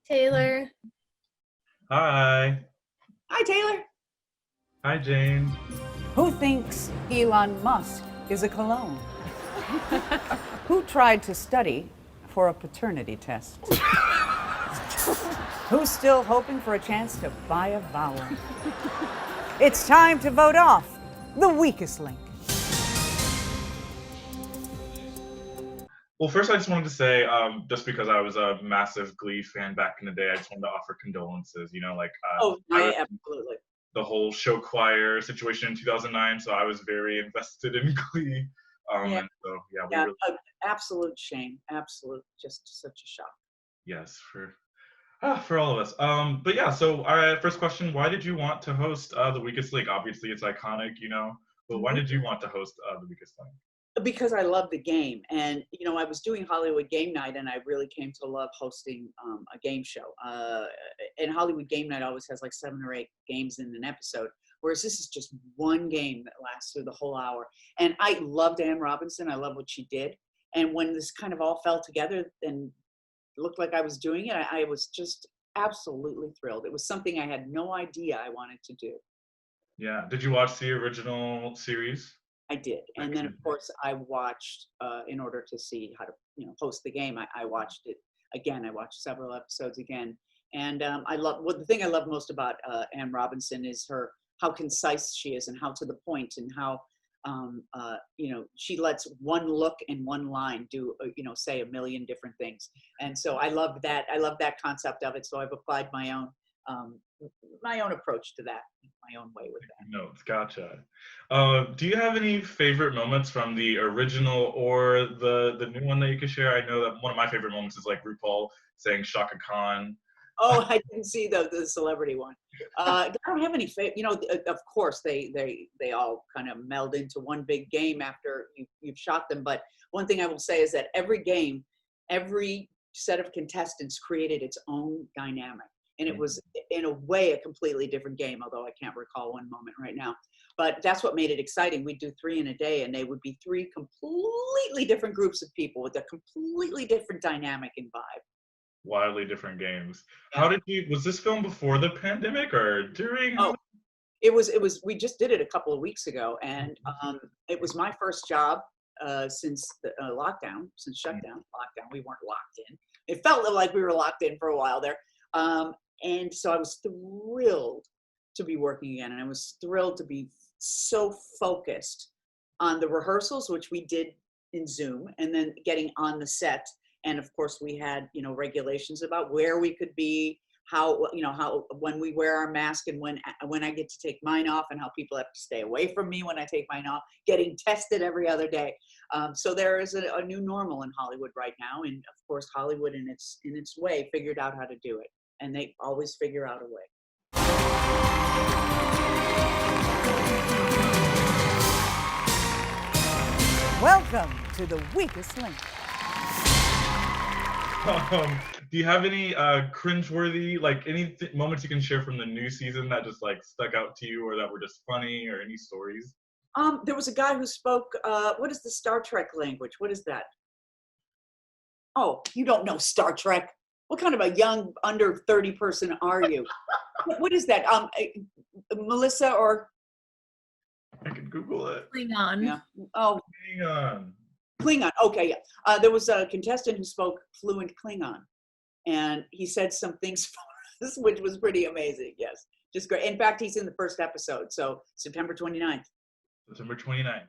Taylor. Hi. Hi, Taylor. Hi, Jane. Who thinks Elon Musk is a cologne? Who tried to study for a paternity test? Who's still hoping for a chance to buy a vowel? It's time to vote off the weakest link. Well, first, I just wanted to say, just because I was a massive Glee fan back in the day, I just wanted to offer condolences. Absolutely. The whole show choir situation in 2009, so I was very invested in Glee. And so, Absolute shame. Absolute, just such a shock. Yes, for all of us. But yeah, so our first question: why did you want to host The Weakest Link? Obviously, it's iconic, but why did you want to host The Weakest Link? Because I love the game, and I was doing Hollywood Game Night, and I really came to love hosting a game show. And Hollywood Game Night always has like 7 or 8 games in an episode, whereas this is just one game that lasts through the whole hour. And I loved Anne Robinson. I love what she did. And when this kind of all fell together and looked like I was doing it, I was just absolutely thrilled. It was something I had no idea I wanted to do. Yeah. Did you watch the original series? I did. And then, of course, I watched, in order to see how to, host the game, I watched it again. I watched several episodes again. And the thing I love most about Anne Robinson is how concise she is and how to the point, and how, she lets one look and one line do, say a million different things. And so I love that. I love that concept of it. So I've applied my own approach to that, my own way with that. No, gotcha. Do you have any favorite moments from the original or the new one that you could share? I know that one of my favorite moments is like RuPaul saying Shaka Khan. Oh, I didn't see the celebrity one. I don't have any of course they all kind of meld into one big game after you've shot them. But one thing I will say is that every game, every set of contestants created its own dynamic. And it was, in a way, a completely different game, although I can't recall one moment right now. But that's what made it exciting. We'd do 3 in a day, and they would be 3 completely different groups of people with a completely different dynamic and vibe. Wildly different games. Yeah. Was this filmed before the pandemic or during? Oh, it was, we just did it a couple of weeks ago, and it was my first job since the lockdown, since shutdown, lockdown. We weren't locked in. It felt like we were locked in for a while there. And so I was thrilled to be working again. And I was thrilled to be so focused on the rehearsals, which we did in Zoom, and then getting on the set. And of course we had, regulations about where we could be, how, when we wear our mask, and when I get to take mine off, and how people have to stay away from me when I take mine off, getting tested every other day. So there is a new normal in Hollywood right now. And of course, Hollywood in its way figured out how to do it. And they always figure out a way. Welcome to The Weakest Link. Do you have any cringeworthy, like any moments you can share from the new season that just like stuck out to you, or that were just funny, or any stories? There was a guy who spoke, what is the Star Trek language? What is that? Oh, you don't know Star Trek. What kind of a young under 30 person are you? What is that? Melissa or? I can Google it. Klingon. Yeah. Oh. Klingon. Klingon. Okay. Yeah. There was a contestant who spoke fluent Klingon, and he said some things for us, which was pretty amazing. Yes. Just great. In fact, he's in the first episode. So September 29th. September 29th.